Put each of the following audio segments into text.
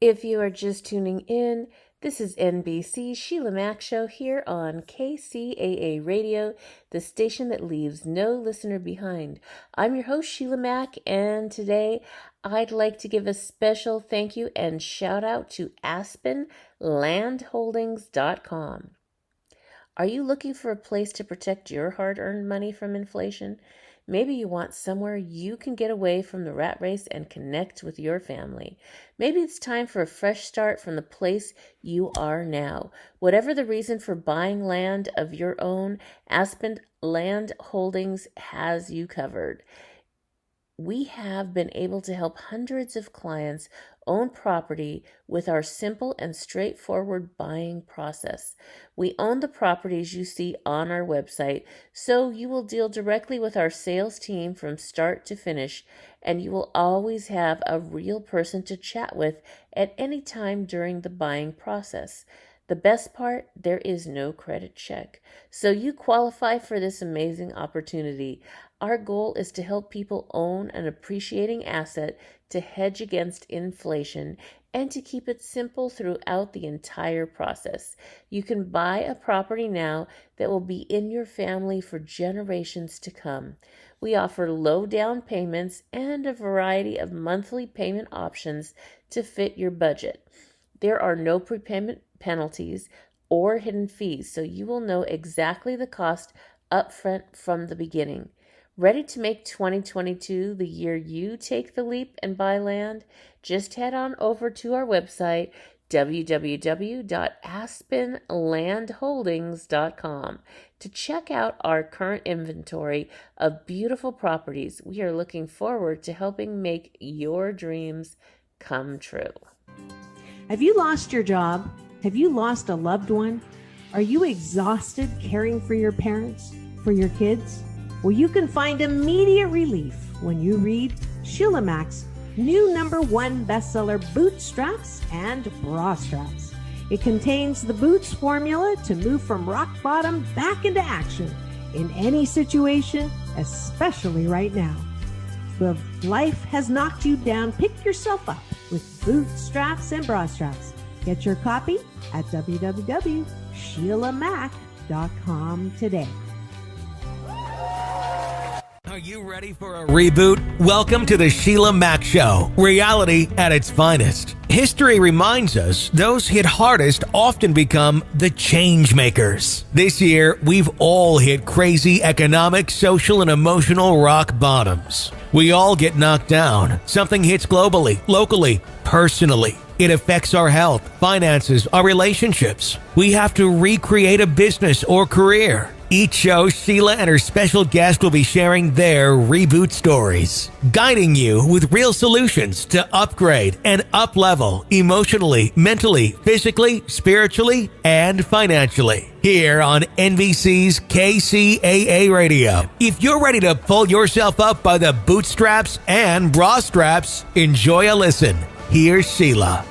If you are just tuning in, this is NBC Sheila Mack Show here on KCAA Radio, the station that leaves no listener behind. I'm your host, Sheila Mack, and today I'd like to give a special thank you and shout out to AspenLandHoldings.com. Are you looking for a place to protect your hard-earned money from inflation? Maybe you want somewhere you can get away from the rat race and connect with your family. Maybe it's time for a fresh start from the place you are now. Whatever the reason for buying land of your own, Aspen Land Holdings has you covered. We have been able to help hundreds of clients own property with our simple and straightforward buying process. We own the properties you see on our website, so you will deal directly with our sales team from start to finish, and you will always have a real person to chat with at any time during the buying process. The best part, there is no credit check, so you qualify for this amazing opportunity. Our goal is to help people own an appreciating asset to hedge against inflation and to keep it simple throughout the entire process. You can buy a property now that will be in your family for generations to come. We offer low down payments and a variety of monthly payment options to fit your budget. There are no prepayment penalties or hidden fees, so you will know exactly the cost upfront from the beginning. Ready to make 2022 the year you take the leap and buy land? Just head on over to our website, www.aspenlandholdings.com, to check out our current inventory of beautiful properties. We are looking forward to helping make your dreams come true. Have you lost your job? Have you lost a loved one? Are you exhausted caring for your parents, for your kids? Well, you can find immediate relief when you read Sheila Mack's new #1 bestseller, Bootstraps and Bra Straps. It contains the Boots formula to move from rock bottom back into action in any situation, especially right now. If life has knocked you down, pick yourself up with Bootstraps and Bra Straps. Get your copy at www.sheilamack.com today. Are you ready for a reboot? Welcome to the Sheila Mack Show, reality at its finest. History reminds us those hit hardest often become the change makers. This year, we've all hit crazy economic, social, and emotional rock bottoms. We all get knocked down. Something hits globally, locally, personally. It affects our health, finances, our relationships. We have to recreate a business or career. Each show, Sheila and her special guest will be sharing their reboot stories, guiding you with real solutions to upgrade and up-level emotionally, mentally, physically, spiritually, and financially. Here on NBC's KCAA Radio. If you're ready to pull yourself up by the bootstraps and bra straps, enjoy a listen. Here's Sheila.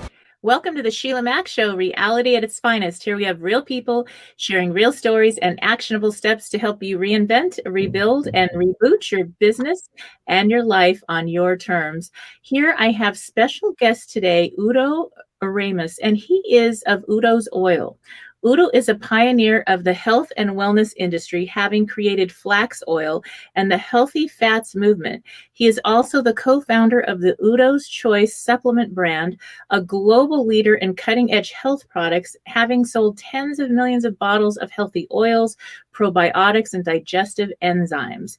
Welcome to the Sheila Mack Show, reality at its finest. Here we have real people sharing real stories and actionable steps to help you reinvent, rebuild, and reboot your business and your life on your terms. Here I have special guest today, Udo Erasmus, and he is of Udo's Oil. Udo is a pioneer of the health and wellness industry, having created FLAX oil and the healthy fats movement. He is also the co-founder of the UDO'S CHOICE supplement brand, a global leader in cutting-edge health products, having sold tens of millions of bottles of healthy oils, probiotics, and digestive enzymes.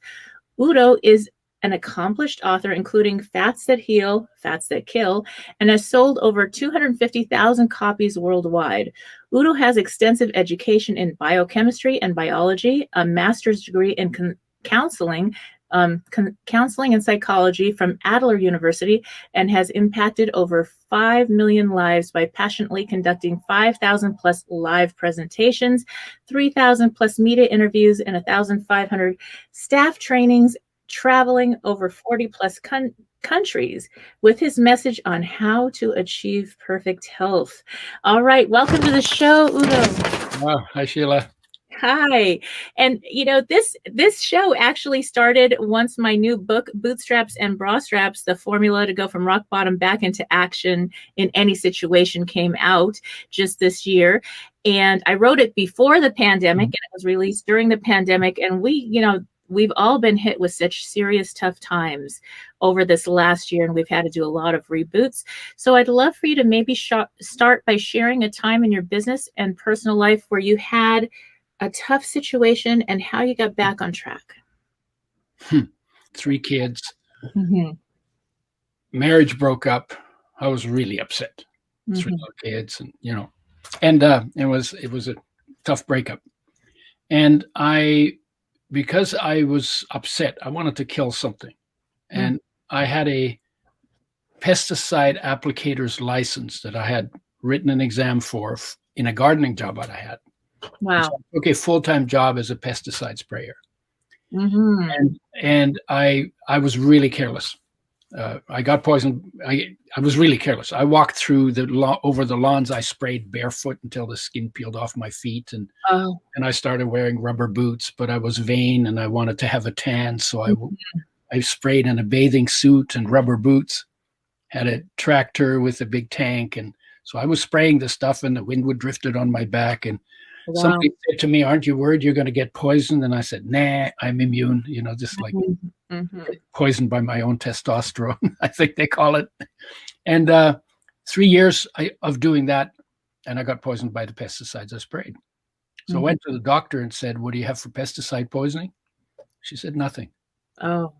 Udo is an accomplished author, including Fats That Heal, Fats That Kill, and has sold over 250,000 copies worldwide. Udo has extensive education in biochemistry and biology, a master's degree in counseling and psychology from Adler University, and has impacted over 5 million lives by passionately conducting 5,000 plus live presentations, 3,000 plus media interviews, and 1,500 staff trainings, traveling over 40 plus countries with his message on how to achieve perfect health. All right, welcome to the show, Udo. Oh, hi, Sheila. Hi. And this show actually started once my new book, Bootstraps and Bra Straps, the formula to go from rock bottom back into action in any situation, came out just this year. And I wrote it before the pandemic, and it was released during the pandemic. And we've all been hit with such serious, tough times over this last year, and we've had to do a lot of reboots. So I'd love for you to maybe start by sharing a time in your business and personal life where you had a tough situation and how you got back on track. 3 kids. Mm-hmm. Marriage broke up. I was really upset. 3 little kids, and it was a tough breakup. And because I was upset, I wanted to kill something. And I had a pesticide applicator's license that I had written an exam for in a gardening job that I had. Wow. So I took a full-time job as a pesticide sprayer. Mm-hmm. And I was really careless. I got poisoned. I was really careless. I walked through over the lawns. I sprayed barefoot until the skin peeled off my feet, and I started wearing rubber boots. But I was vain and I wanted to have a tan, so I sprayed in a bathing suit and rubber boots. Had a tractor with a big tank, and so I was spraying the stuff, and the wind would drift it on my back. And somebody said to me, "Aren't you worried you're going to get poisoned?" And I said, "Nah, I'm immune." Just like poisoned by my own testosterone, I think they call it. And 3 years of doing that, and I got poisoned by the pesticides I sprayed. So I went to the doctor and said, "What do you have for pesticide poisoning?" She said, "Nothing." Oh.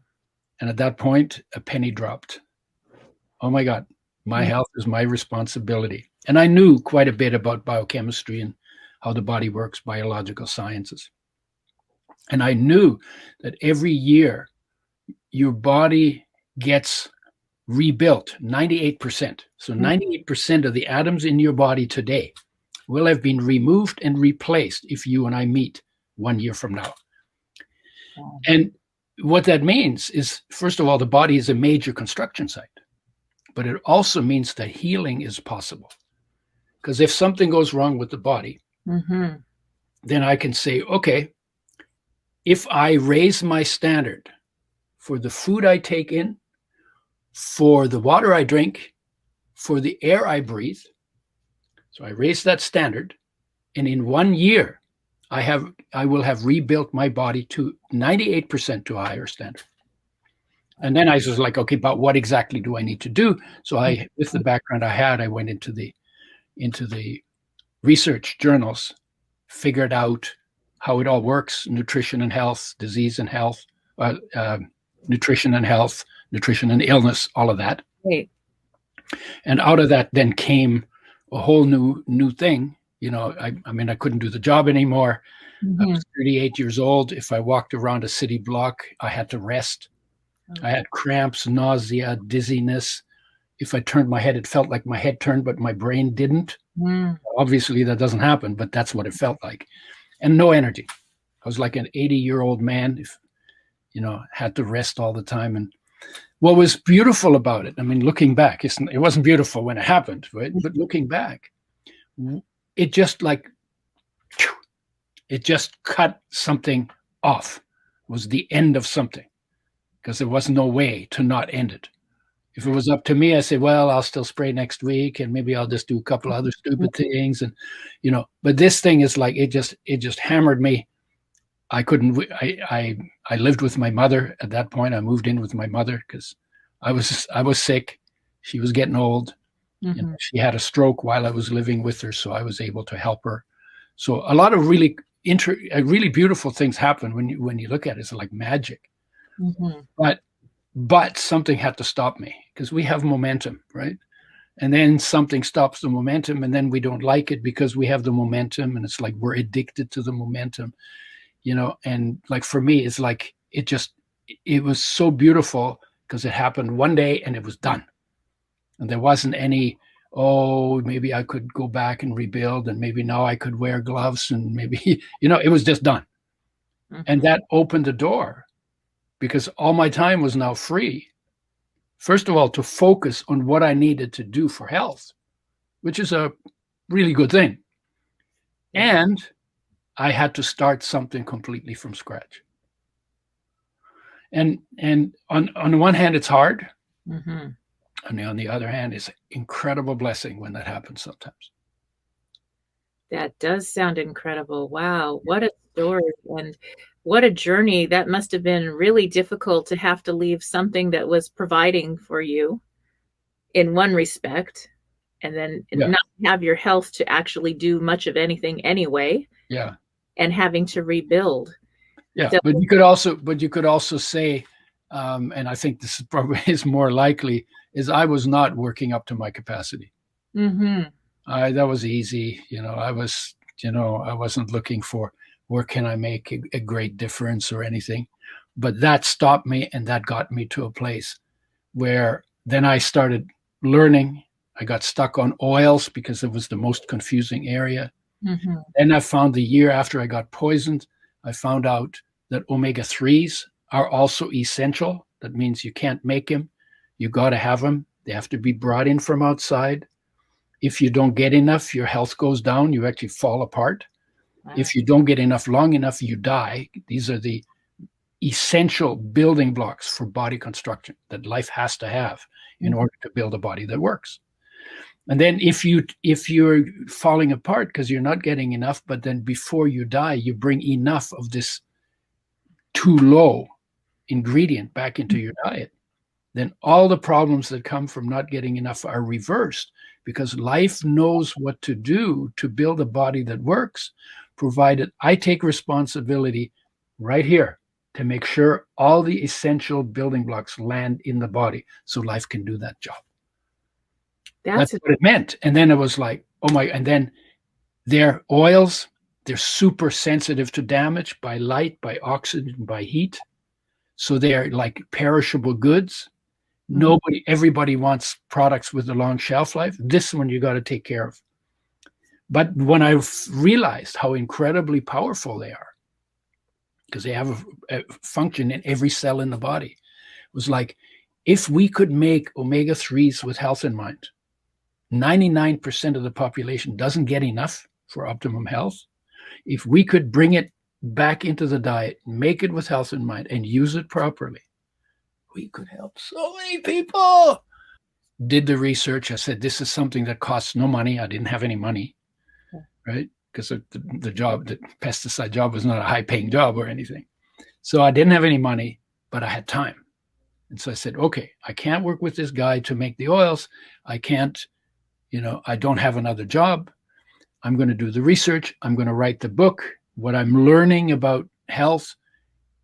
And at that point, a penny dropped. Oh my God, my health is my responsibility. And I knew quite a bit about biochemistry and how the body works, biological sciences. And I knew that every year your body gets rebuilt 98%. So 98% of the atoms in your body today will have been removed and replaced if you and I meet 1 year from now. Wow. And what that means is, first of all, the body is a major construction site, but it also means that healing is possible. Because if something goes wrong with the body, then I can say, okay, if I raise my standard for the food I take in, for the water I drink, for the air I breathe, so I raise that standard, and in 1 year, I will have rebuilt my body to 98% to a higher standard. And then I was like, okay, but what exactly do I need to do? So with the background I had, I went into the research journals, figured out how it all works: nutrition and health, disease and health, nutrition and health, nutrition and illness, all of that. Right. And out of that then came a whole new thing. I couldn't do the job anymore. I was 38 years old. If I walked around a city block, I had to rest. I had cramps, nausea, dizziness. If I turned my head, it felt like my head turned, but my brain didn't. Obviously, that doesn't happen, but that's what it felt like. And no energy. I was like an 80-year-old man, had to rest all the time. And what was beautiful about it, looking back, it wasn't beautiful when it happened, right? But looking back, it just cut something off. It was the end of something, because there was no way to not end it. If it was up to me, I say, well, I'll still spray next week, and maybe I'll just do a couple other stupid things. And, but this thing is like, it just hammered me. I couldn't, I lived with my mother at that point. I moved in with my mother because I was sick. She was getting old. She had a stroke while I was living with her, so I was able to help her. So a lot of really beautiful things happen when you look at it. It's like magic. But something had to stop me, because we have momentum, right? And then something stops the momentum, and then we don't like it because we have the momentum, and it's like we're addicted to the momentum, and like for me, it's like it was so beautiful because it happened one day and it was done. And there wasn't any, oh, maybe I could go back and rebuild, and maybe now I could wear gloves, and maybe, it was just done. And that opened the door, because all my time was now free. First of all, to focus on what I needed to do for health, which is a really good thing. And I had to start something completely from scratch. And on the one hand, it's hard. Mm-hmm. And on the other hand, it's an incredible blessing when that happens sometimes. That does sound incredible. Wow, what a story, and what a journey. That must have been really difficult to have to leave something that was providing for you in one respect, and then not have your health to actually do much of anything anyway. Yeah. And having to rebuild. Yeah, So, but you could also say, and I think this is probably is more likely, is I was not working up to my capacity. mm-hmm. That was easy. I wasn't looking for where can I make a great difference or anything, but that stopped me, and that got me to a place where then I started learning. I got stuck on oils because it was the most confusing area. Mm-hmm. Then I found the year after I got poisoned, I found out that omega-3s are also essential. That means you can't make them. You got to have them. They have to be brought in from outside. If you don't get enough, your health goes down. You actually fall apart. Wow. If you don't get enough long enough, you die. These are the essential building blocks for body construction that life has to have in order to build a body that works. And then if you're falling apart because you're not getting enough, but then before you die, you bring enough of this too low ingredient back into your diet, then all the problems that come from not getting enough are reversed, because life knows what to do to build a body that works, provided I take responsibility right here to make sure all the essential building blocks land in the body so life can do that job. That's what it meant. And then it was like, oh my, and then their oils, they're super sensitive to damage by light, by oxygen, by heat. So they're like perishable goods. Everybody wants products with a long shelf life. This one you got to take care of. But when I realized how incredibly powerful they are, because they have a function in every cell in the body, it was like, if we could make omega-3s with health in mind, 99% of the population doesn't get enough for optimum health. If we could bring it back into the diet, make it with health in mind, and use it properly, we could help so many people. Did the research. I said, this is something that costs no money. I didn't have any money, right? Because the pesticide job was not a high-paying job or anything. So I didn't have any money, but I had time. And so I said, okay, I can't work with this guy to make the oils. I can't, I don't have another job. I'm going to do the research. I'm going to write the book. What I'm learning about health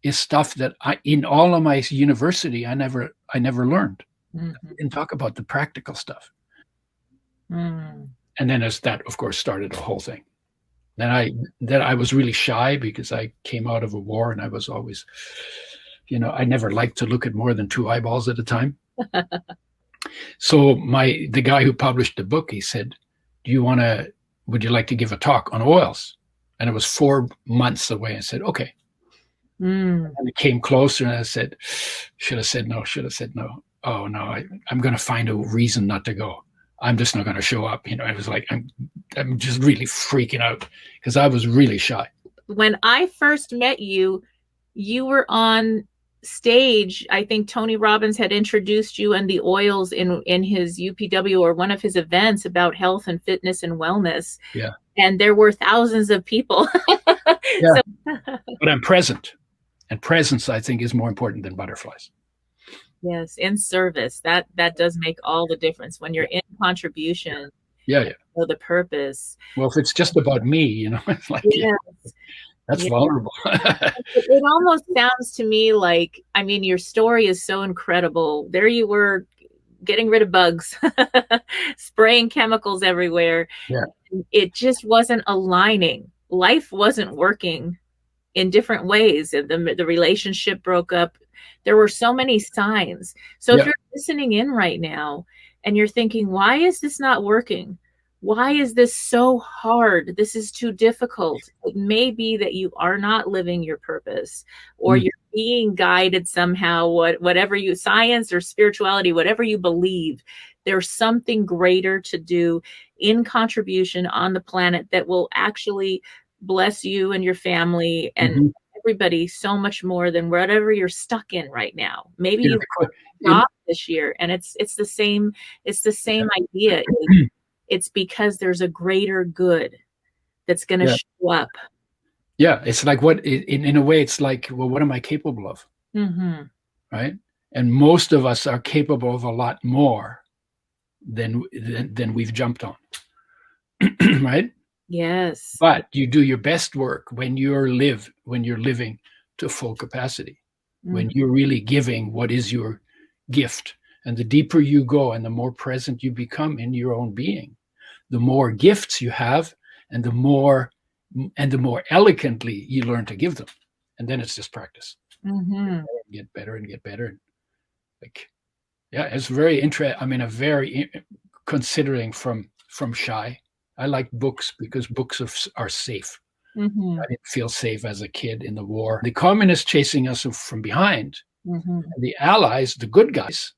is stuff that in all of my university, I never learned. Mm-hmm. I didn't talk about the practical stuff. Mm. And then as that, of course, started the whole thing. Then I was really shy because I came out of a war, and I was always, I never liked to look at more than 2 eyeballs at a time. So the guy who published the book, he said, would you like to give a talk on oils? And it was 4 months away. I said, okay. And it came closer, and I said, should have said no. Oh no, I'm going to find a reason not to go. I'm just not going to show up. I was like, I'm just really freaking out because I was really shy. When I first met you, you were on stage. I think Tony Robbins had introduced you and the oils in his UPW or one of his events about health and fitness and wellness. Yeah. And there were thousands of people. Yeah. But I'm present. And presence, I think, is more important than butterflies. Yes, in service. That does make all the difference when you're in contribution. Yeah. For the purpose. Well, if it's just about me, it's like, yes. That's vulnerable. It almost sounds to me like, your story is so incredible. There you were getting rid of bugs, spraying chemicals everywhere. Yeah. It just wasn't aligning. Life wasn't working in different ways. The relationship broke up. There were so many signs. So if you're listening in right now and you're thinking, why is this not working? Why is this so hard? This is too difficult. It may be that you are not living your purpose, or you're being guided somehow, whatever science or spirituality, whatever you believe, there's something greater to do in contribution on the planet that will actually bless you and your family and Mhm. everybody so much more than whatever you're stuck in right now. Maybe Yeah, you in- job this year, and it's the same idea. It's because there's a greater good that's going to yeah, show up. yeah. It's like in a way, it's like, well, what am I capable of, Mm-hmm. right? And most of us are capable of a lot more than we've jumped on, right? Yes. But you do your best work when you're living to full capacity, when Mhm. you're really giving what is your gift. And the deeper you go and the more present you become in your own being, the more gifts you have, and the more elegantly you learn to give them. And then it's just practice. Mhm. Get better and get better. Like, yeah, it's very interesting. I mean, considering from shy. I like books because books are safe. Mhm. I didn't feel safe as a kid in the war. The communists chasing us from behind, Mhm. and the allies, the good guys,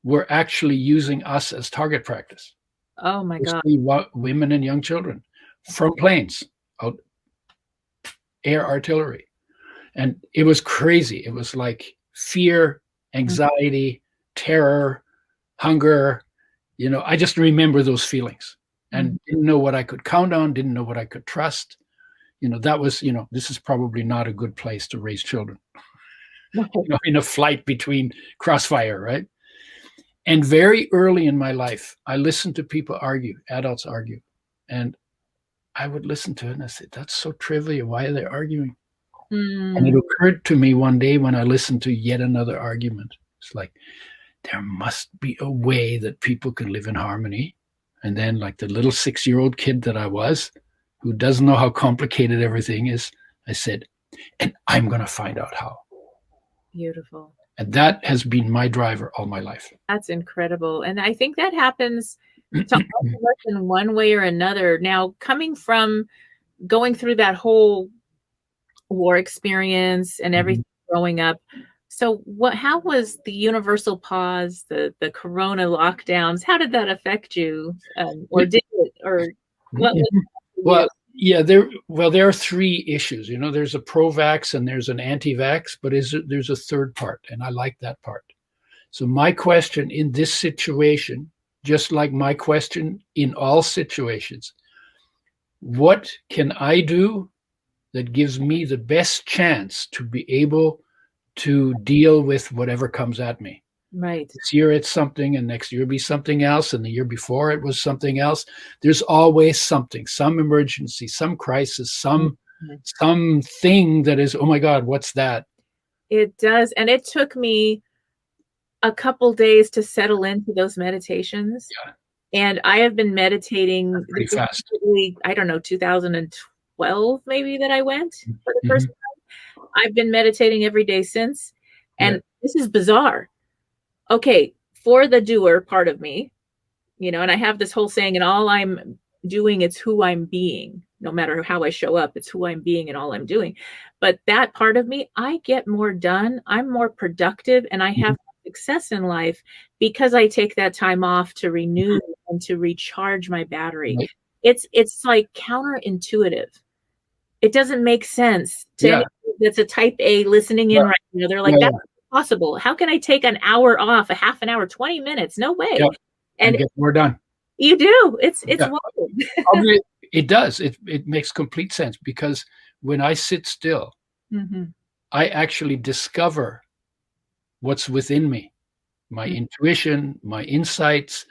were actually using us as target practice. Oh my God. Mostly women and young children from planes, air artillery. And it was crazy. It was like fear, anxiety, terror, hunger. I just remember those feelings and didn't know what I could count on, didn't know what I could trust. That was, this is probably not a good place to raise children, in a flight between crossfire, right? And very early in my life, I listened to people argue, adults argue. And I would listen to it and I said, that's so trivial. Why are they arguing? And it occurred to me one day when I listened to yet another argument. It's like, there must be a way that people can live in harmony. And then, like the little 6-year-old kid that I was, who doesn't know how complicated everything is, I said, and I'm going to find out how. Beautiful. And that has been my driver all my life. That's incredible. And I think that happens to all of us in one way or another. Now, coming from going through that whole war experience and everything growing up. So how was the universal pause, the corona lockdowns, how did that affect you? Or did it, or what was it for Well, you? yeah, there are three issues. There's a pro-vax and there's an anti-vax, but there's a third part, and I like that part. So my question in this situation, just like my question in all situations, what can I do that gives me the best chance to be able to deal with whatever comes at me? Right. This year it's something, and next year it'll be something else, and the year before it was something else. There's always something, some emergency, some crisis, something that is, oh my God, what's that? It does. And it took me a couple days to settle into those meditations. Yeah. And I have been meditating Pretty fast. I don't know, 2012 maybe that I went for the first time. I've been meditating every day since. And this is bizarre. Okay, for the doer part of me, and I have this whole saying, and all I'm doing, it's who I'm being. No matter how I show up, it's who I'm being and all I'm doing. But that part of me, I get more done. I'm more productive, and I have success in life because I take that time off to renew and to recharge my battery. Right. It's like counterintuitive. It doesn't make sense to anyone that's a type A listening in right now. They're like, that's possible. How can I take an hour off, a half an hour, 20 minutes? No way. Yeah. And get more done. You do. It's wild. It does. It makes complete sense, because when I sit still, I actually discover what's within me, my intuition, my insights.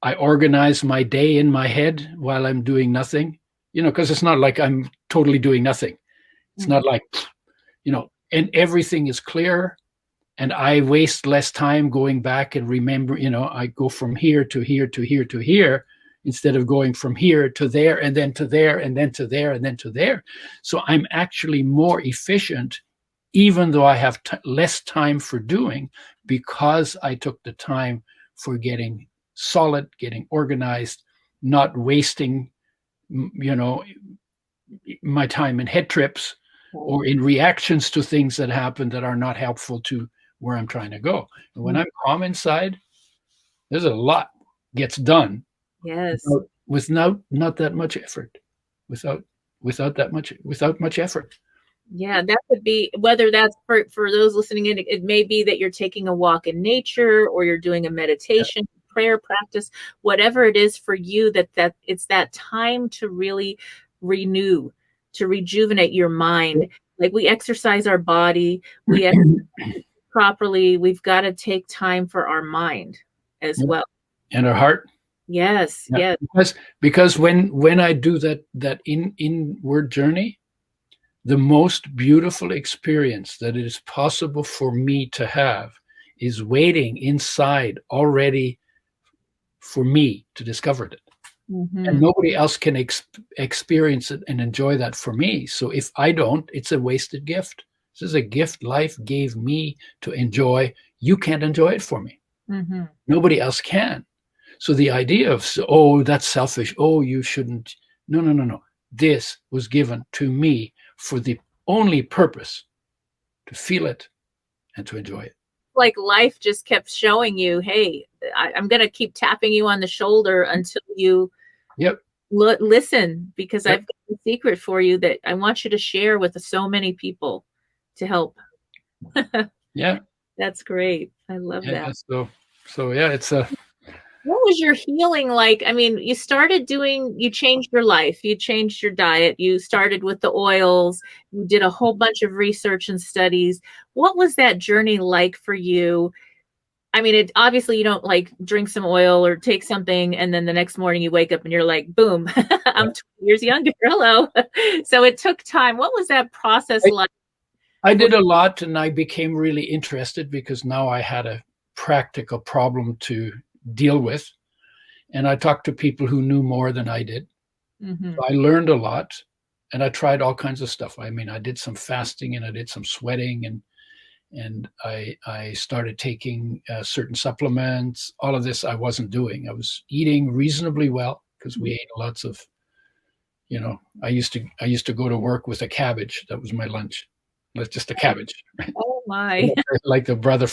I organize my day in my head while I'm doing nothing, because it's not like I'm totally doing nothing. It's not like, and everything is clear. And I waste less time going back and remember, I go from here to here to here to here, instead of going from here to there and then to there and then to there and then to there. So I'm actually more efficient, even though I have less time for doing, because I took the time for getting solid, getting organized, not wasting, my time in head trips or in reactions to things that happen that are not helpful to where I'm trying to go. And when I'm calm inside, there's a lot gets done. Yes. With not that much effort. without without much effort. Yeah, that could be, whether that's for those listening in, it may be that you're taking a walk in nature, or you're doing a meditation, prayer practice, whatever it is for you, that it's that time to really renew, to rejuvenate your mind. Like we exercise our body, we exercise properly, we've got to take time for our mind as well. And our heart. Yes, Yeah. yes. Because when I do that inward journey, the most beautiful experience that it is possible for me to have is waiting inside already for me to discover it. Mm-hmm. And nobody else can experience it and enjoy that for me. So if I don't, it's a wasted gift. This is a gift life gave me to enjoy. You can't enjoy it for me. Mm-hmm. Nobody else can. So the idea of, oh, that's selfish. Oh, you shouldn't. No. This was given to me for the only purpose to feel it and to enjoy it. Like life just kept showing you, hey, I'm going to keep tapping you on the shoulder until you listen, because I've got a secret for you that I want you to share with so many people to help. Yeah. That's great. I love that. So yeah, it's a... What was your healing like? I mean, you changed your life, you changed your diet, you started with the oils, you did a whole bunch of research and studies. What was that journey like for you? I mean, obviously you don't like drink some oil or take something and then the next morning you wake up and you're like, boom, I'm 20 years younger. Hello. So it took time. What was that process like? I did a lot, and I became really interested because now I had a practical problem to deal with, and I talked to people who knew more than I did. Mm-hmm. So I learned a lot, and I tried all kinds of stuff. I mean, I did some fasting, and I did some sweating, and I started taking certain supplements. All of this I wasn't doing. I was eating reasonably well because we ate lots of, I used to go to work with a cabbage. That was my lunch. That's just a cabbage. Oh my! Like the brother,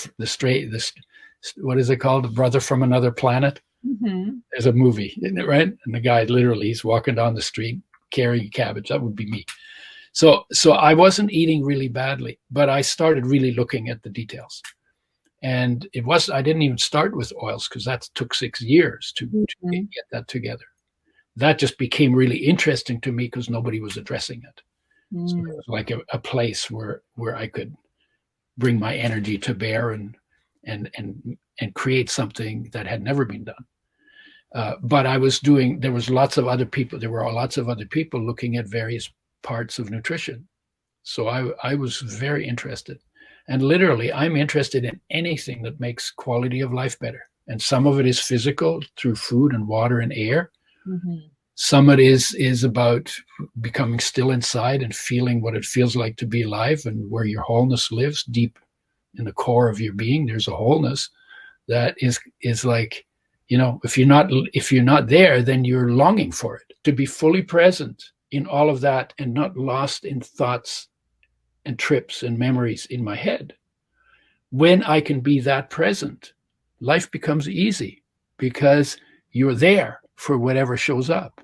what is it called? The Brother from Another Planet. Mm-hmm. There's a movie, isn't it, right? And the guy literally, he's walking down the street carrying a cabbage. That would be me. So I wasn't eating really badly, but I started really looking at the details. And I didn't even start with oils because that took 6 years to get that together. That just became really interesting to me because nobody was addressing it. So it was like a place where I could bring my energy to bear and create something that had never been done. But there were lots of other people looking at various parts of nutrition. So I was very interested. And literally, I'm interested in anything that makes quality of life better. And some of it is physical through food and water and air. Mm-hmm. Some of it is about becoming still inside and feeling what it feels like to be alive, and where your wholeness lives deep in the core of your being. There's a wholeness that is like, if you're not there, then you're longing for it. To be fully present in all of that and not lost in thoughts and trips and memories in my head. When I can be that present, life becomes easy because you're there for whatever shows up.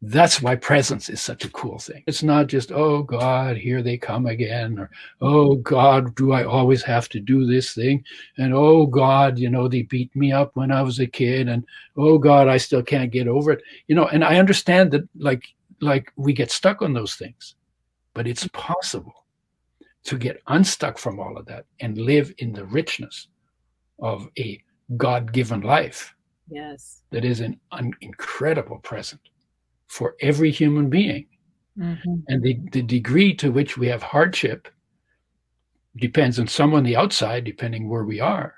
That's why presence is such a cool thing. It's not just, oh God, here they come again, or oh God, do I always have to do this thing? And oh God, they beat me up when I was a kid, and oh God, I still can't get over it. And I understand that like we get stuck on those things, but it's possible to get unstuck from all of that and live in the richness of a God-given life. Yes. That is an incredible present for every human being. Mm-hmm. And the degree to which we have hardship depends on some on the outside, depending where we are.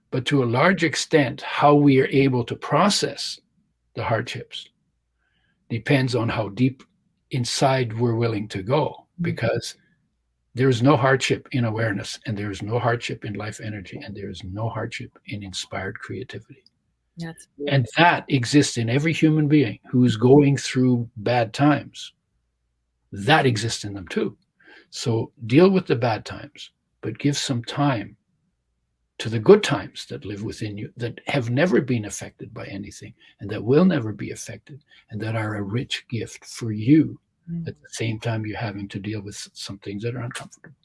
But to a large extent, how we are able to process the hardships depends on how deep inside we're willing to go, because there is no hardship in awareness, and there is no hardship in life energy, and there is no hardship in inspired creativity. And that exists in every human being who's going through bad times. That exists in them too. So deal with the bad times, but give some time to the good times that live within you, that have never been affected by anything and that will never be affected, and that are a rich gift for you at the same time you're having to deal with some things that are uncomfortable.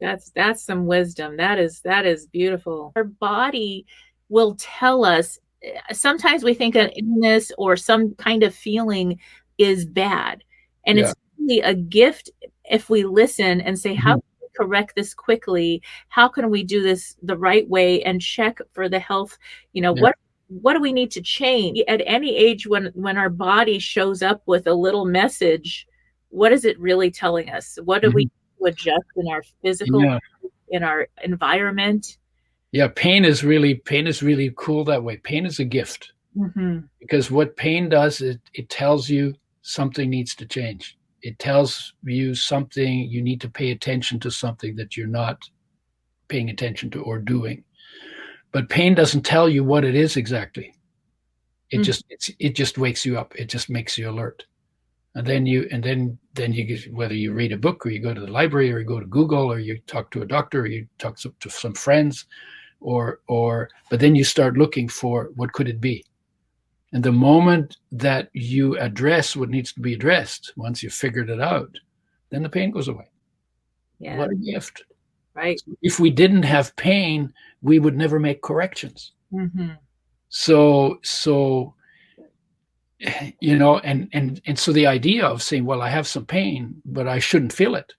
That's some wisdom. That is beautiful. Our body will tell us. Sometimes we think an illness or some kind of feeling is bad, and it's really a gift if we listen and say, how can we correct this quickly? How can we do this the right way and check for the health? What do we need to change at any age when our body shows up with a little message? What is it really telling us? What do we need to adjust in our physical, in our environment? Yeah, pain is really cool that way. Pain is a gift, because what pain does, it tells you something needs to change. It tells you something, you need to pay attention to something that you're not paying attention to or doing. But pain doesn't tell you what it is exactly. It just wakes you up. It just makes you alert. And then you get, whether you read a book or you go to the library or you go to Google or you talk to a doctor or you talk to some friends, but then you start looking for what could it be. And the moment that you address what needs to be addressed, once you've figured it out, then the pain goes away. Yeah. What a gift. Right. So if we didn't have pain, we would never make corrections. So and so the idea of saying, well, I have some pain, but I shouldn't feel it.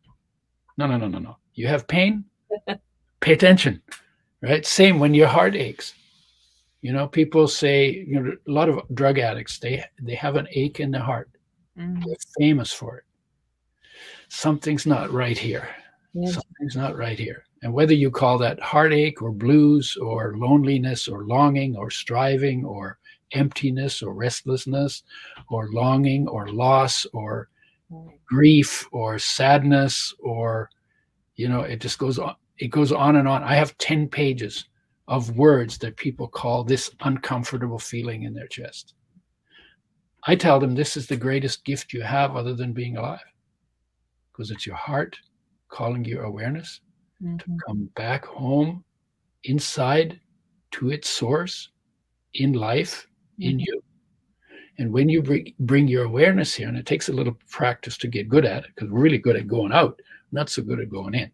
No. You have pain, pay attention, right? Same when your heart aches. People say, a lot of drug addicts, they have an ache in their heart. They're famous for it. Something's not right here. Something's not right here. And whether you call that heartache or blues or loneliness or longing or striving or emptiness or restlessness or longing or loss or grief or sadness, or it just goes on. It goes on and on. I have 10 pages of words that people call this uncomfortable feeling in their chest. I tell them this is the greatest gift you have other than being alive, because it's your heart calling your awareness to come back home inside to its source in life, in you. And when you bring your awareness here, and it takes a little practice to get good at it, because we're really good at going out, not so good at going in,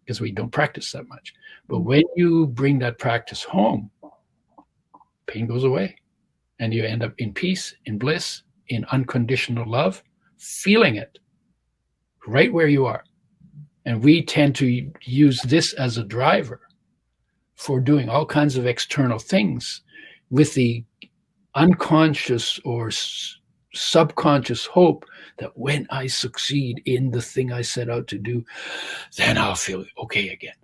because we don't practice that much. But when you bring that practice home, pain goes away, and you end up in peace, in bliss, in unconditional love, feeling it right where you are. And we tend to use this as a driver for doing all kinds of external things with the unconscious or subconscious hope that when I succeed in the thing I set out to do, then I'll feel okay again.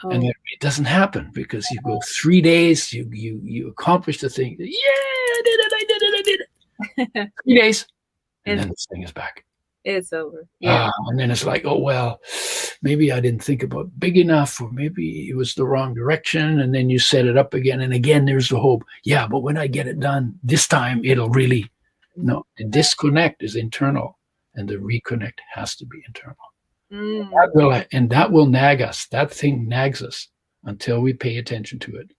And then it doesn't happen, because you go 3 days, you accomplish the thing. Yeah, I did it. 3 days, and then this thing is back. It's over. Yeah. And then it's like, oh, well, maybe I didn't think about big enough, or maybe it was the wrong direction. And then you set it up again. And again, there's the hope. Yeah, but when I get it done, this time it'll really. No, the disconnect is internal, and the reconnect has to be internal. That will nag us. That thing nags us until we pay attention to it.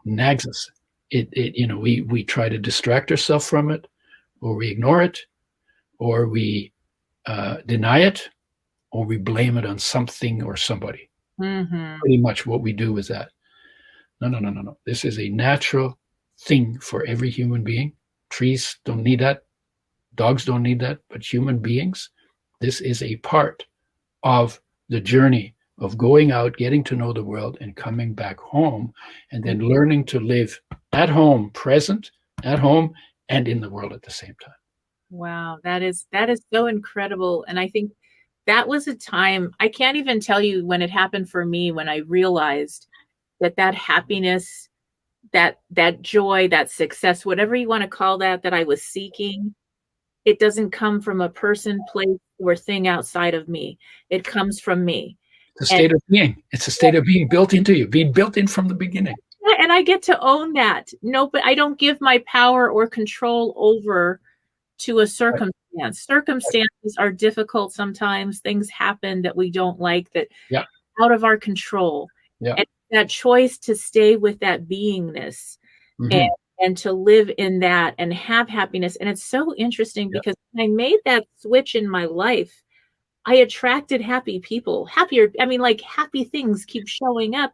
Nags us. We try to distract ourselves from it, or we ignore it, or we deny it, or we blame it on something or somebody. Pretty much what we do with that. No. This is a natural thing for every human being. Trees don't need that. Dogs don't need that. But human beings, this is a part of the journey of going out, getting to know the world, and coming back home, and then learning to live at home, present, at home, and in the world at the same time. Wow, that is so incredible. And I think that was a time, I can't even tell you when it happened for me, when I realized that happiness, that joy, that success, whatever you want to call that I was seeking, it doesn't come from a person, place, or thing outside of me. It comes from me. It's a state of being. It's a state of being built into you, being built in from the beginning. And I get to own that. No, but I don't give my power or control over to a circumstance. Right. Circumstances are difficult sometimes. Things happen that we don't like, that out of our control. Yeah. And that choice to stay with that beingness Mhm. and to live in that and have happiness. And it's so interesting Yeah. because when I made that switch in my life, I attracted happy people, happier. I mean, like happy things keep showing up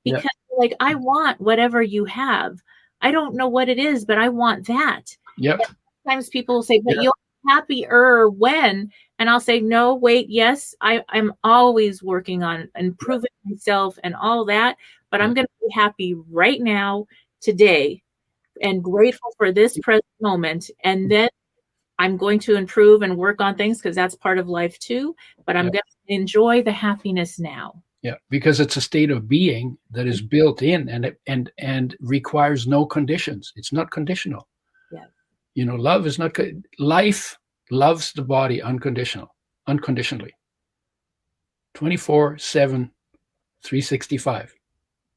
Yeah. because like I want whatever you have. I don't know what it is, but I want that. Yep. And sometimes people will say, but Yeah. you'll be happier when, and I'll say, no, wait, yes, I'm always working on improving myself and all that, but Yeah. I'm going to be happy right now, today, and grateful for this present moment. And then I'm going to improve and work on things because that's part of life too, but I'm Yeah. going to enjoy the happiness now. Yeah, because it's a state of being that is built in and requires no conditions. It's not conditional. Yeah. You know, love is not life loves the body unconditionally. 24/7, 365.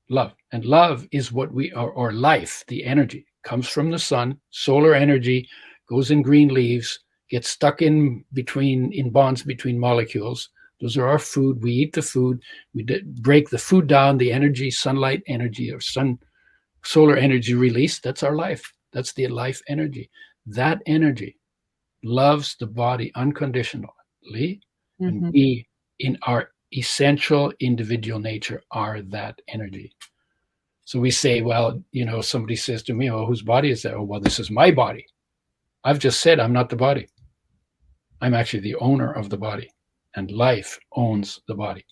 Love. And love is what we are, or life, the energy comes from the sun, solar energy goes in green leaves, gets stuck in bonds between molecules. Those are our food. We eat the food. We break the food down, the energy, sunlight energy, or solar energy release. That's our life. That's the life energy. That energy loves the body unconditionally, and we, in our essential individual nature, are that energy. So we say, well, you know, somebody says to me, oh, whose body is that? Oh, well, this is my body. I've just said I'm not the body. I'm actually the owner of the body, and life owns the body.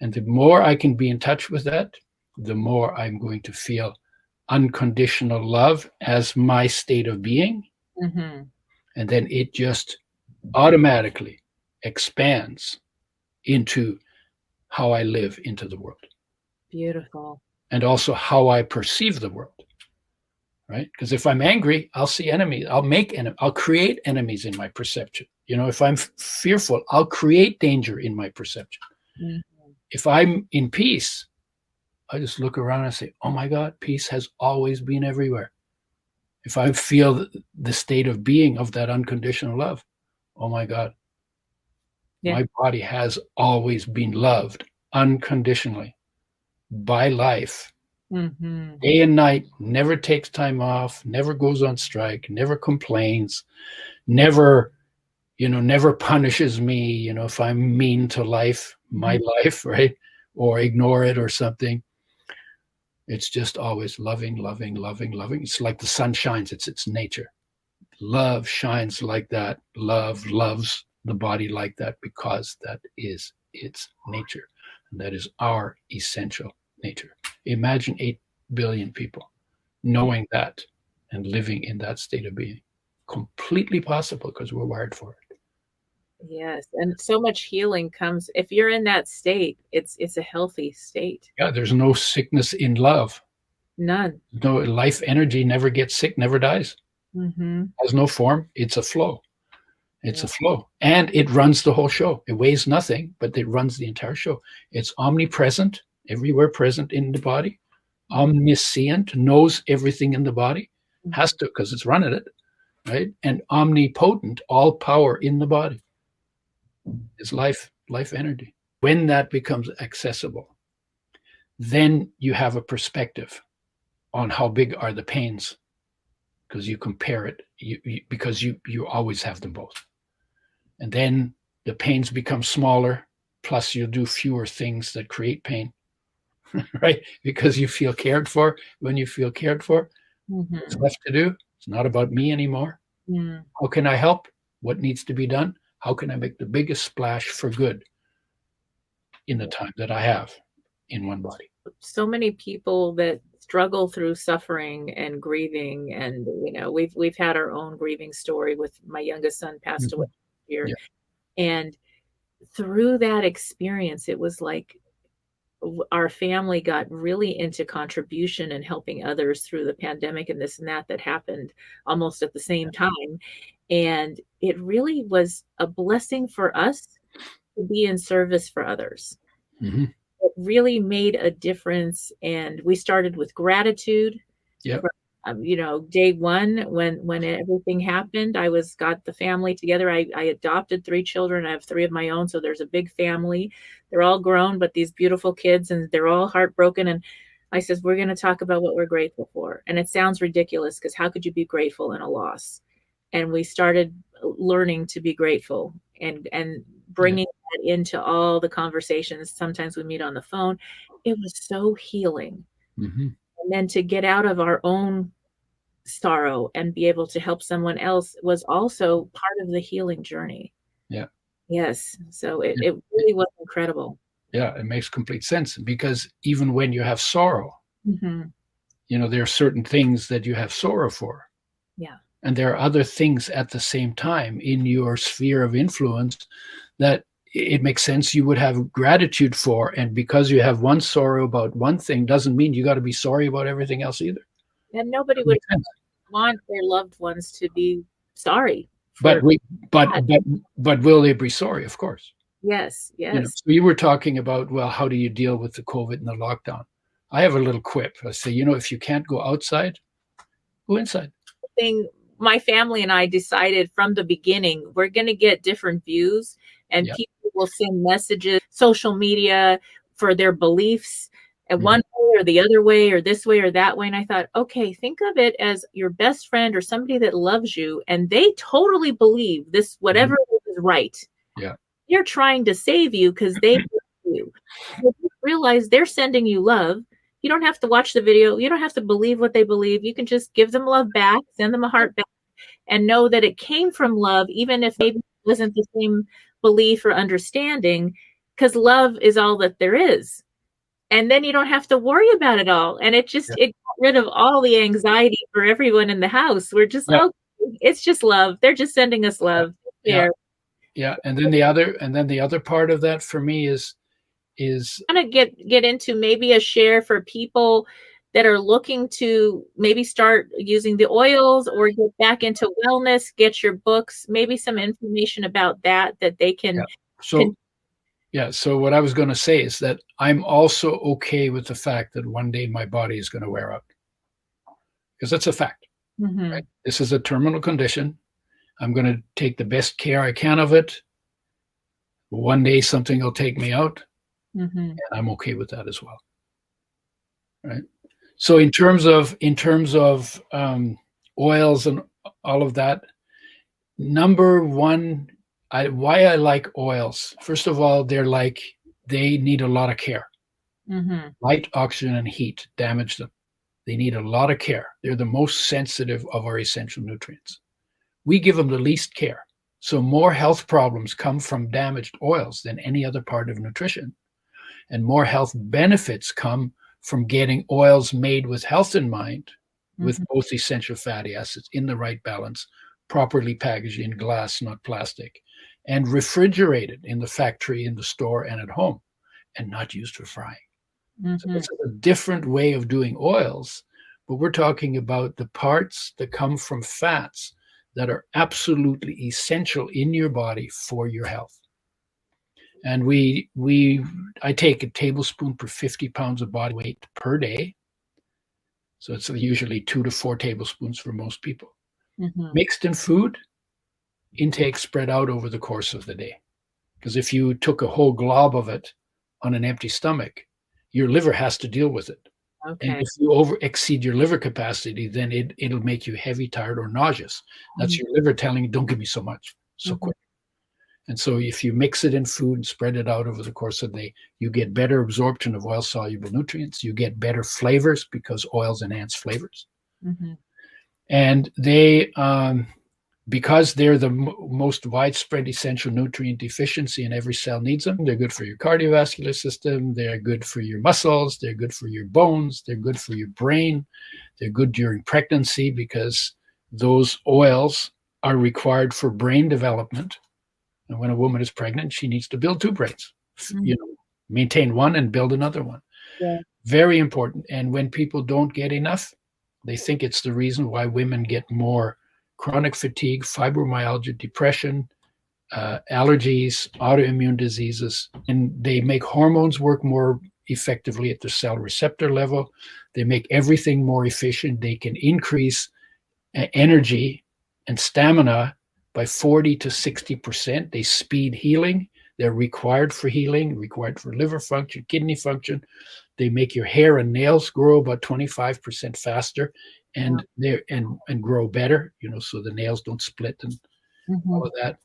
And the more I can be in touch with that, the more I'm going to feel unconditional love as my state of being. Mm-hmm. And then it just automatically expands into how I live into the world. Beautiful. And also how I perceive the world. Right? Because if I'm angry, I'll see enemies. I'll create enemies in my perception. You know, if I'm fearful, I'll create danger in my perception. Mm-hmm. If I'm in peace, I just look around and say, oh my God, peace has always been everywhere. If I feel the state of being of that unconditional love, oh my God, my body has always been loved unconditionally by life. Mm-hmm. Day and night, never takes time off, never goes on strike, never complains, never punishes me, you know, if I'm mean to life, my life, right? Or ignore it or something. It's just always loving, loving, loving, loving. It's like the sun shines. It's its nature. Love shines like that. Love loves the body like that because that is its nature. And that is our essential nature. Imagine 8 billion people knowing that and living in that state of being. Completely possible because we're wired for it. Yes, and so much healing comes if you're in that state. It's a healthy state. Yeah, there's no sickness in love. None. No, life energy never gets sick, never dies. Mm-hmm. Has no form. It's a flow. It's a flow. And it runs the whole show. It weighs nothing, but it runs the entire show. It's omnipresent, everywhere present in the body. Omniscient, knows everything in the body. Has to, because it's running it, right? And omnipotent, all power in the body. Is life energy. When that becomes accessible, then you have a perspective on how big are the pains, because you compare it, because you always have them both. And then the pains become smaller, plus you do fewer things that create pain, right? Because you feel cared for. When you feel cared for, what's left to do? It's not about me anymore. How can I help? What needs to be done? How can I make the biggest splash for good in the time that I have in one body? So many people that struggle through suffering and grieving, and you know, we've had our own grieving story with my youngest son passed away here. And through that experience, it was like our family got really into contribution and helping others through the pandemic and this and that happened almost at the same time. And it really was a blessing for us to be in service for others. It really made a difference. And we started with gratitude. Yep. day one, when everything happened, got the family together. I adopted 3 children. I have 3 of my own, so there's a big family. They're all grown, but these beautiful kids, and they're all heartbroken. And I says, we're going to talk about what we're grateful for. And it sounds ridiculous, because how could you be grateful in a loss? And we started learning to be grateful and bringing that into all the conversations. Sometimes we meet on the phone. It was so healing. Mm-hmm. And then to get out of our own sorrow and be able to help someone else was also part of the healing journey. Yeah. Yes. So it really was incredible. Yeah, it makes complete sense, because even when you have sorrow, Mm-hmm. There are certain things that you have sorrow for. Yeah. And there are other things at the same time in your sphere of influence that it makes sense you would have gratitude for. And because you have one sorrow about one thing doesn't mean you got to be sorry about everything else either. And nobody would want their loved ones to be sorry. But will they be sorry? Of course. Yes. So you were talking about, well, how do you deal with the COVID and the lockdown? I have a little quip. I say, if you can't go outside, go inside. My family and I decided from the beginning, we're going to get different views, and people will send messages, social media, for their beliefs, and one way or the other way, or this way or that way. And I thought, okay, think of it as your best friend or somebody that loves you, and they totally believe this, whatever is right. Yeah. They're trying to save you because they love you. You realize they're sending you love. You don't have to watch the video. You don't have to believe what they believe. You can just give them love back, send them a heart back, and know that it came from love, even if maybe it wasn't the same belief or understanding, because love is all that there is. And then you don't have to worry about it all. And it got rid of all the anxiety for everyone in the house. We're just, it's just love. They're just sending us love. Yeah. And then the other part of that for me is I'm going to get into maybe a share for people that are looking to maybe start using the oils or get back into wellness, get your books, maybe some information about that they can. So what I was going to say is that I'm also okay with the fact that one day my body is going to wear out, because that's a fact. Mm-hmm. Right? This is a terminal condition. I'm going to take the best care I can of it. One day something will take me out. Mm-hmm. And I'm okay with that as well. Right. So in terms of oils and all of that, number one, why I like oils. First of all, they need a lot of care. Mm-hmm. Light, oxygen, and heat damage them. They need a lot of care. They're the most sensitive of our essential nutrients. We give them the least care. So more health problems come from damaged oils than any other part of nutrition. And more health benefits come from getting oils made with health in mind, with both essential fatty acids in the right balance, properly packaged in glass, not plastic, and refrigerated in the factory, in the store, and at home, and not used for frying. So this is a different way of doing oils, but we're talking about the parts that come from fats that are absolutely essential in your body for your health. And I take a tablespoon per 50 pounds of body weight per day. So it's usually 2 to 4 tablespoons for most people. Mm-hmm. Mixed in food, intake spread out over the course of the day. Because if you took a whole glob of it on an empty stomach, your liver has to deal with it. Okay. And if you exceed your liver capacity, then it'll make you heavy, tired, or nauseous. That's your liver telling you, don't give me so much, so quick. And so if you mix it in food and spread it out over the course of the day, you get better absorption of oil-soluble nutrients. You get better flavors because oils enhance flavors. Mm-hmm. And they, because they're the most widespread essential nutrient deficiency and every cell needs them, they're good for your cardiovascular system. They're good for your muscles. They're good for your bones. They're good for your brain. They're good during pregnancy because those oils are required for brain development. And when a woman is pregnant, she needs to build 2 brains, maintain one and build another one. Yeah. Very important. And when people don't get enough, they think it's the reason why women get more chronic fatigue, fibromyalgia, depression, allergies, autoimmune diseases, and they make hormones work more effectively at the cell receptor level. They make everything more efficient. They can increase energy and stamina by 40 to 60%. They speed healing. They're required for healing, required for liver function, kidney function. They make your hair and nails grow about 25% faster and grow better, so the nails don't split and all of that.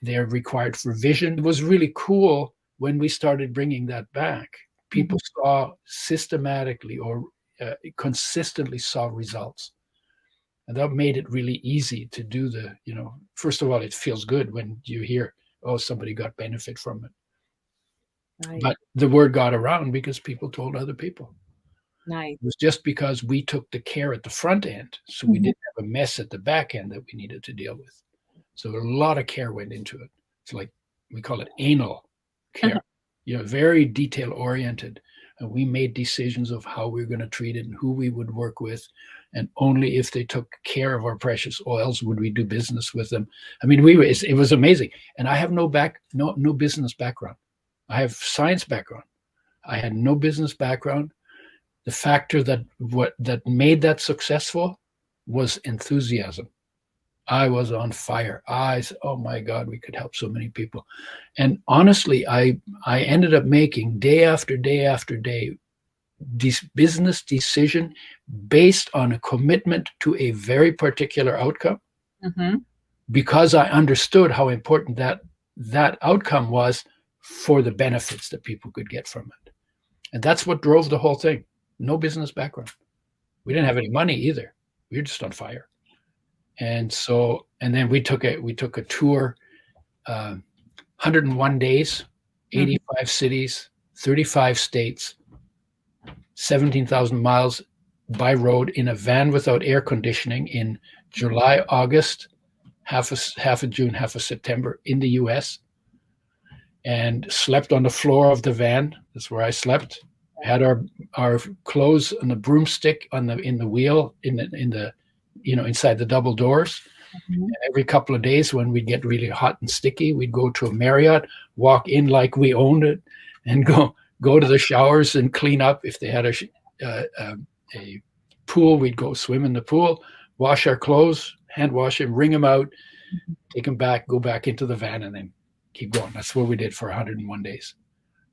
They're required for vision. It was really cool when we started bringing that back. People saw systematically or consistently saw results. And that made it really easy to do first of all, it feels good when you hear, oh, somebody got benefit from it. Right. But the word got around because people told other people. Nice. It was just because we took the care at the front end. So we didn't have a mess at the back end that we needed to deal with. So a lot of care went into it. It's like, we call it anal care, very detail oriented. And we made decisions of how we were going to treat it and who we would work with. And only if they took care of our precious oils would we do business with them. I mean, it was amazing. And I have no business background. I have science background. I had no business background. The factor that made that successful was enthusiasm. I was on fire. I said, oh my God, we could help so many people. And honestly, I ended up making day after day after day this business decision based on a commitment to a very particular outcome, because I understood how important that outcome was for the benefits that people could get from it. And that's what drove the whole thing. No business background. We didn't have any money either. We were just on fire. And then we took a tour, 101 days, 85 cities, 35 states, 17,000 miles by road in a van without air conditioning in July, August, half of June, half of September in the US, and slept on the floor of the van. That's where I slept. Had our clothes on the broomstick in the wheel in the inside the double doors. And every couple of days when we'd get really hot and sticky, we'd go to a Marriott, walk in like we owned it, and go to the showers and clean up. If they had a pool, we'd go swim in the pool, wash our clothes, hand wash them, wring them out, take them back, go back into the van, and then keep going. That's what we did for 101 days.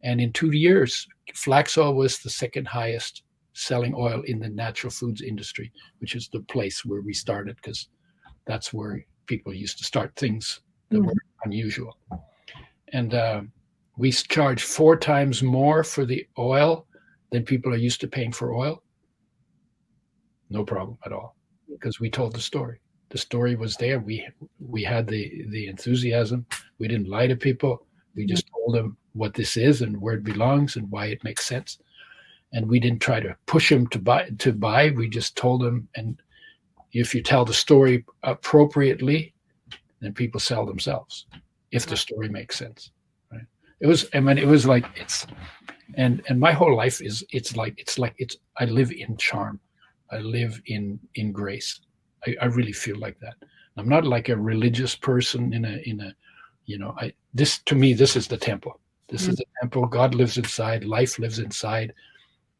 And in 2 years, flax oil was the second highest selling oil in the natural foods industry, which is the place where we started, because that's where people used to start things that were unusual. And we charge 4 times more for the oil than people are used to paying for oil. No problem at all, because we told the story. The story was there. We had the enthusiasm. We didn't lie to people. We just told them what this is and where it belongs and why it makes sense. And we didn't try to push them to buy. We just told them. And if you tell the story appropriately, then people sell themselves, if the story makes sense. Right? And my whole life I live in charm. I live in grace. I really feel like that. I'm not like a religious person to me, this is the temple. This is the temple. God lives inside. Life lives inside.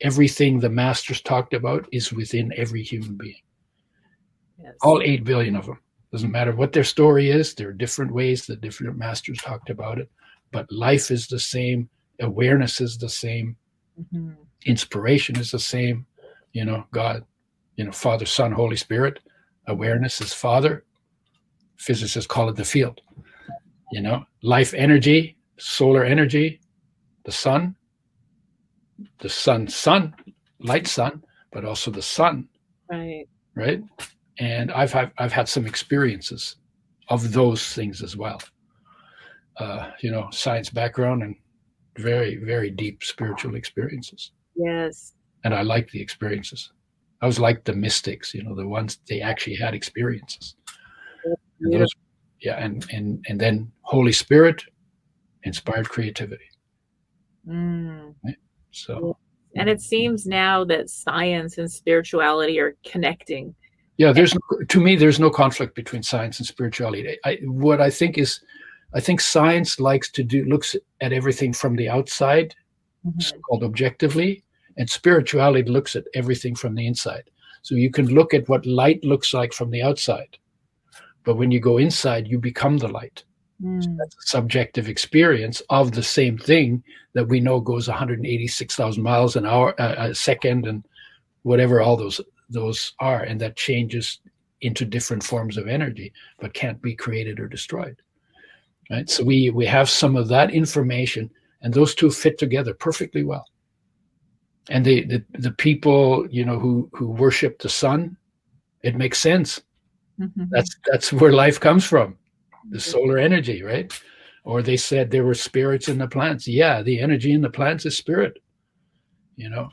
Everything the masters talked about is within every human being. Yes. All 8 billion of them. Doesn't matter what their story is. There are different ways that different masters talked about it. But life is the same. Awareness is the same. Inspiration is the same. God, Father, Son, Holy Spirit. Awareness is Father. Physicists call it the field. Life energy, solar energy, the sun, light sun, but also the sun. Right. And I've had some experiences of those things as well. Science background and very, very deep spiritual experiences. Yes. And I like the experiences. I was like the mystics, the ones they actually had experiences. And those, and then Holy Spirit inspired creativity. Right? So, and it seems now that science and spirituality are connecting. Yeah, to me, there's no conflict between science and spirituality. I think science looks at everything from the outside so-called objectively, and spirituality looks at everything from the inside. So you can look at what light looks like from the outside, but when you go inside, you become the light. So that's a subjective experience of the same thing that we know goes 186,000 miles an hour, a second, and whatever all those are, and that changes into different forms of energy, but can't be created or destroyed. Right? So we have some of that information, and those two fit together perfectly well. And the people, you know, who worship the sun, it makes sense. That's where life comes from, the solar energy, right? Or they said there were spirits in the plants. Yeah, the energy in the plants is spirit, you know.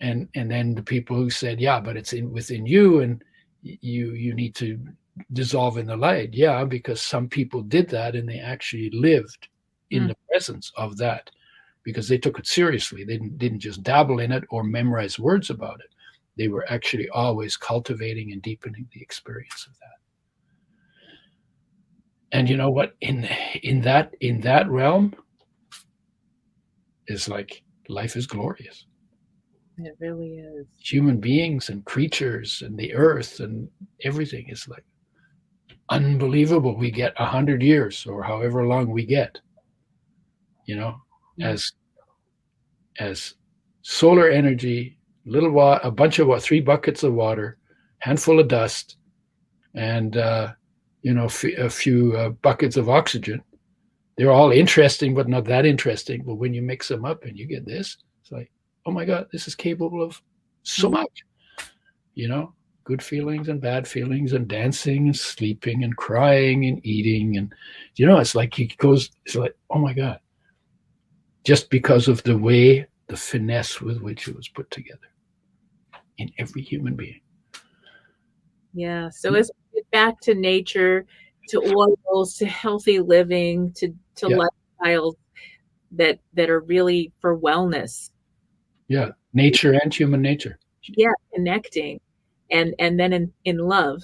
And then the people who said, yeah, but it's within you, and you need to dissolve in the light. Yeah, because some people did that, and they actually lived in the presence of that, because they took it seriously. They didn't just dabble in it or memorize words about it. They were actually always cultivating and deepening the experience of that. And you know what? In that realm, is like life is glorious. It really is. Human beings and creatures and the earth and everything is like unbelievable. We get 100 years or however long we get, you know, as solar energy, a bunch of 3 buckets of water, handful of dust, and you know, a few buckets of oxygen. They're all interesting, but not that interesting. But when you mix them up and you get this, it's like, oh my God, this is capable of so much, you know, good feelings and bad feelings, and dancing and sleeping and crying and eating. And, you know, it's like it's like, oh my God, just because of the finesse with which it was put together in every human being. Yeah. So as we get back to nature, to oils, to healthy living, to lifestyles that are really for wellness. Yeah, nature and human nature. Yeah, connecting, and then in love.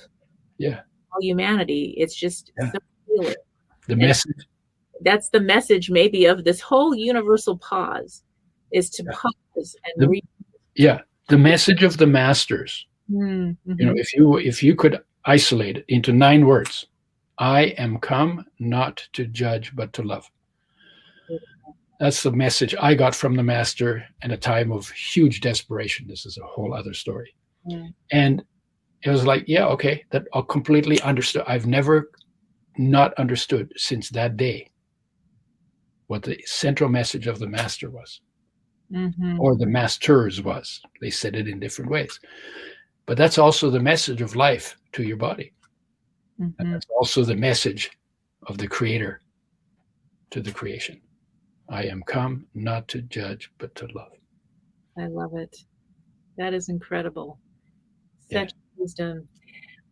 Yeah, all humanity. It's just so healing. The message. That's the message, maybe, of this whole universal pause, is to pause and read. Yeah, the message of the masters. Mm-hmm. You know, if you could isolate it into 9 words, I am come not to judge but to love. That's the message I got from the master in a time of huge desperation. This is a whole other story. And it was like, yeah, okay, that I completely understood. I've never not understood since that day what the central message of the master was, or the masters was. They said it in different ways. But that's also the message of life to your body. And that's also the message of the creator to the creation. I am come not to judge, but to love. I love it. That is incredible. Such wisdom.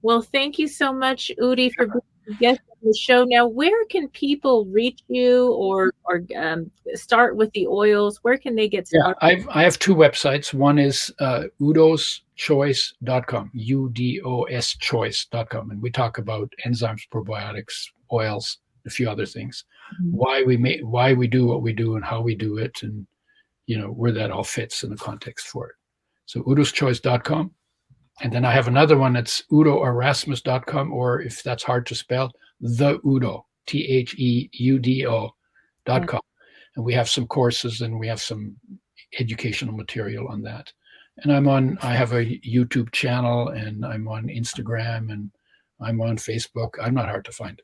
Well, thank you so much, Udi, for being a guest on the show. Now, where can people reach you or start with the oils? Where can they get started? Yeah, I have 2 websites. One is UDO'sChoice.com, UDO'S Choice.com. And we talk about enzymes, probiotics, oils, a few other things. Why we do what we do and how we do it, and you know where that all fits in the context for it. So UDO'sChoice.com. And then I have another one that's UdoErasmus.com, or if that's hard to spell, the Udo, THEUDO.com. And we have some courses and we have some educational material on that. And I have a YouTube channel, and I'm on Instagram, and I'm on Facebook. I'm not hard to find.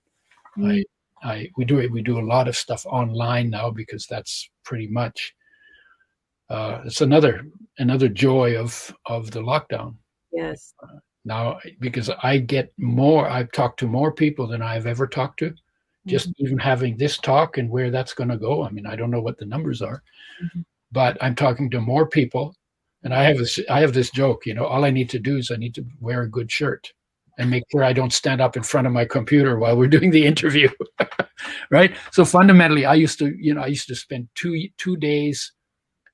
We do a lot of stuff online now, because that's pretty much it's another joy of the lockdown. Yes. Now, because I've talked to more people than I've ever talked to, just even having this talk and where that's going to go. I mean, I don't know what the numbers are, but I'm talking to more people, and I have this joke, you know, all I need to do is I need to wear a good shirt and make sure I don't stand up in front of my computer while we're doing the interview. Right. So fundamentally, I used to spend two days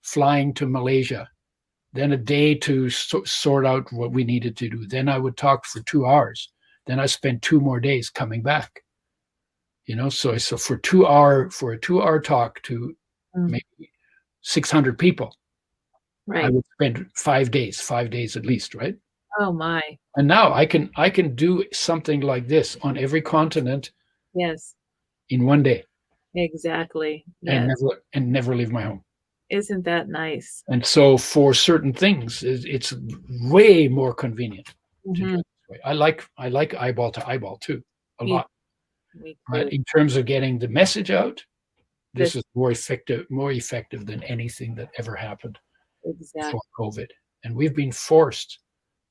flying to Malaysia, then a day to sort out what we needed to do. Then I would talk for 2 hours. Then I spent 2 more days coming back. You know, so for a 2 hour talk to maybe 600 people, I Right. would spend 5 days at least, right? Oh my. And now I can do something like this on every continent Yes, in one day exactly. and Yes. never leave my home. Isn't that nice? And so for certain things, it's way more convenient to do Mhm. it this way. I like eyeball to eyeball too, a Me lot. me But too. in terms of getting the message out, this This is more effective than anything that ever happened exact before COVID. And we've been forced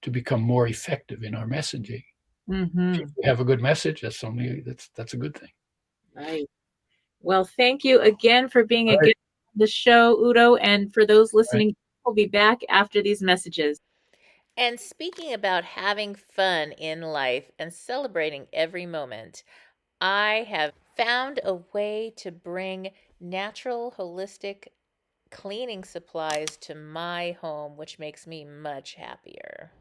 to become more effective in our messaging. If Mhm. we have a good message, that's a good thing. Right. Well, thank you again for being All a right. guest on the show, Udo, and for those All right. listening, we'll be back after these messages. And speaking about having fun in life and celebrating every moment, I have found a way to bring natural, holistic cleaning supplies to my home, which makes me much happier.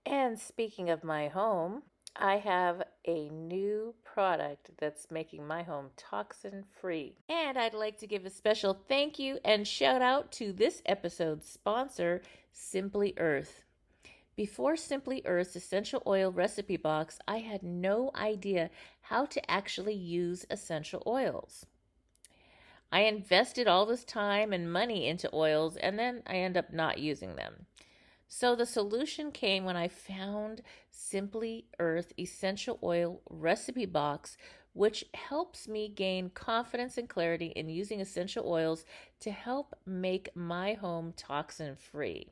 And speaking of my home, I have a new product that's making my home toxin free. And I'd like to give a special thank you and shout out to this episode's sponsor, Simply Earth. Before Simply Earth's essential oil recipe box, I had no idea how to actually use essential oils. I invested all this time and money into oils and then I end up not using them. So the solution came when I found Simply Earth Essential Oil Recipe Box, which helps me gain confidence and clarity in using essential oils to help make my home toxin free.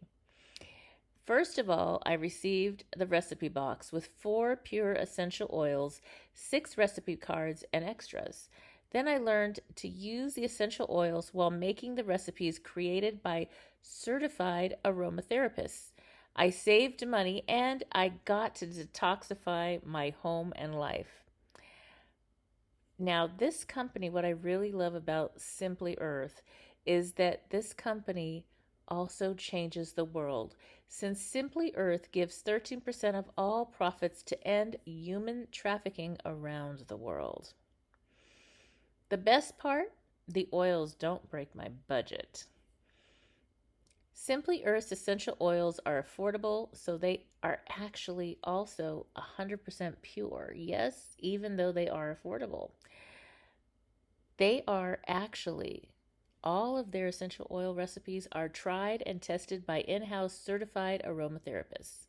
First of all, I received the recipe box with 4 pure essential oils, 6 recipe cards, and extras. Then I learned to use the essential oils while making the recipes created by certified aromatherapists. I saved money and I got to detoxify my home and life. Now, this company, what I really love about Simply Earth is that this company also changes the world. Since Simply Earth gives 13% of all profits to end human trafficking around the world. The best part, the oils don't break my budget. Simply Earth's essential oils are affordable, so they are actually also 100% pure. Yes, even though they are affordable. They are actually, all of their essential oil recipes are tried and tested by in house certified aromatherapists.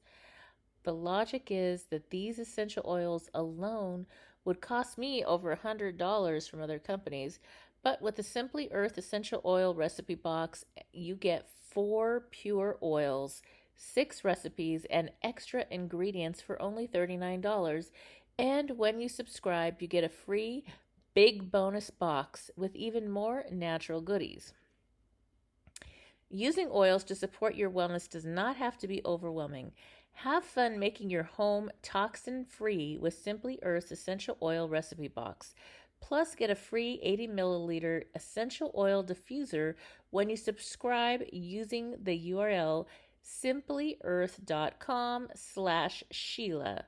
The logic is that these essential oils alone would cost me over $100 from other companies, but with the Simply Earth Essential Oil Recipe Box, you get 4 pure oils, 6 recipes, and extra ingredients for only $39. And when you subscribe, you get a free big bonus box with even more natural goodies. Using oils to support your wellness does not have to be overwhelming. Have fun making your home toxin free with Simply Earth's Essential Oil Recipe Box. Plus, get a free 80 milliliter essential oil diffuser when you subscribe using the URL simplyearth.com/Sheila.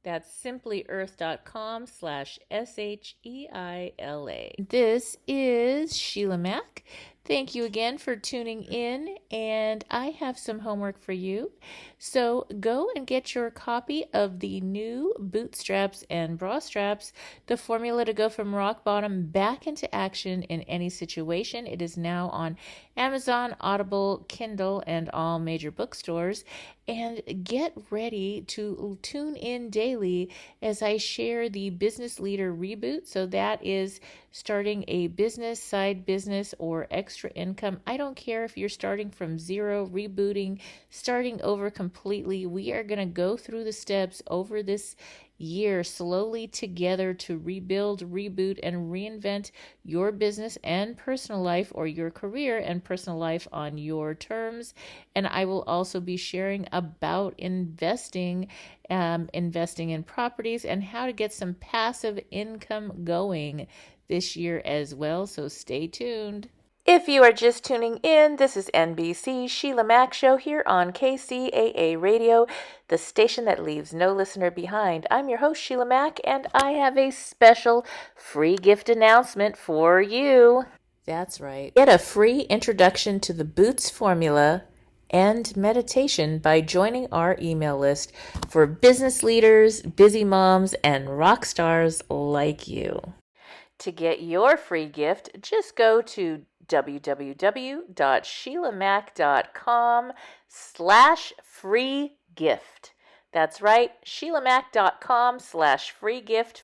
That's simplyearth.com/SHEILA. This is Sheila Mack. Thank you again for tuning in, and I have some homework for you. So go and get your copy of the new Bootstraps and Bra Straps, the formula to go from rock bottom back into action in any situation. It is now on Amazon, Audible, Kindle, and all major bookstores. And get ready to tune in daily as I share the Business Leader Reboot. So that is starting a business, side business, or extra income. I don't care if you're starting from zero, rebooting, starting over completely. We are going to go through the steps over this year slowly together to rebuild, reboot, and reinvent your business and personal life, or your career and personal life on your terms. And I will also be sharing about investing in properties and how to get some passive income going this year as well. So stay tuned. If you are just tuning in, this is NBC Sheila Mack Show here on KCAA Radio, the station that leaves no listener behind. I'm your host, Sheila Mack, and I have a special free gift announcement for you. That's right. Get a free introduction to the Boots formula and meditation by joining our email list for business leaders, busy moms, and rock stars like you. To get your free gift, just go to www.sheilamac.com/free gift. That's right, sheilamac.com/free gift